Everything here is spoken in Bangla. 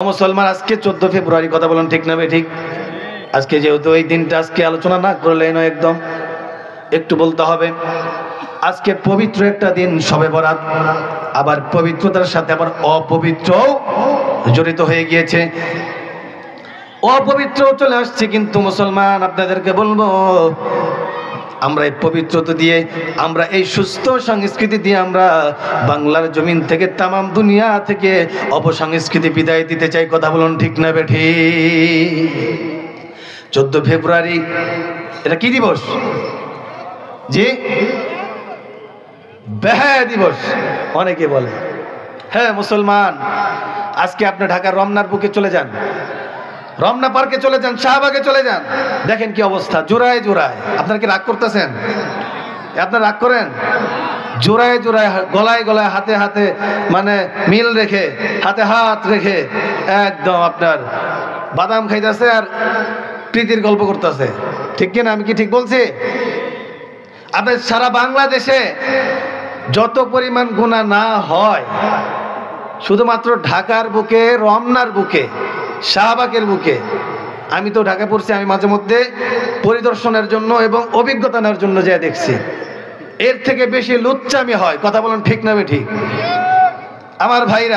মুসলমান আজকে 14 ফেব্রুয়ারি কথা বলেন ঠিক না বে ঠিক। আজকে যেহেতু এই দিনটা আজকে আলোচনা না করলে নয়, একদম একটু বলতে হবে। আজকে পবিত্র একটা দিন শবে বরাত, আবার পবিত্রতার সাথে আবার অপবিত্র জড়িত হয়ে গিয়েছে, অপবিত্র চলে আসছে। কিন্তু মুসলমান আপনাদেরকে বলবো, আমরা এই পবিত্রতা দিয়ে, আমরা এই সুস্থ সংস্কৃতি দিয়ে আমরা বাংলার জমিন থেকে, তামাম দুনিয়া থেকে অপসংস্কৃতি বিদায় দিতে চাই। কথা বলুন ঠিক না বেঠি। 14 ফেব্রুয়ারি এটা কি দিবস? জি, বেহায়া দিবস অনেকে বলে। হ্যাঁ মুসলমান, আজকে আপনি ঢাকার রমনার বুকে চলে যান, রমনা পার্কে চলে যান, শাহবাগে চলে যান, দেখেন কি অবস্থা, জোড়ায় জোড়ায়। আপনারা কি রাগ করতেছেন? আপনারা রাগ করেন? জোড়ায় জোড়ায়, গলায় গলায়, হাতে হাতে, মানে মিল রেখে, হাতে হাত রেখে একদম আপনার বাদাম খাইতেছে আর প্রীতির গল্প করতেছে। ঠিক কিনা? আমি কি ঠিক বলছি? আপনার সারা বাংলাদেশে যত পরিমাণ গুনাহ না হয়, শুধুমাত্র ঢাকার বুকে, রমনার বুকে, শাহবাগের বুকে, আমি তো ঢাকা পড়ছি, আমি মাঝে মধ্যে পরিদর্শনের জন্য এবং অভিজ্ঞতা নেওয়ার জন্য যা দেখছি, এর থেকে বেশি লুচ্চামি হয়। কথা বলেন ঠিক না ঠিক আমার ভাইরা?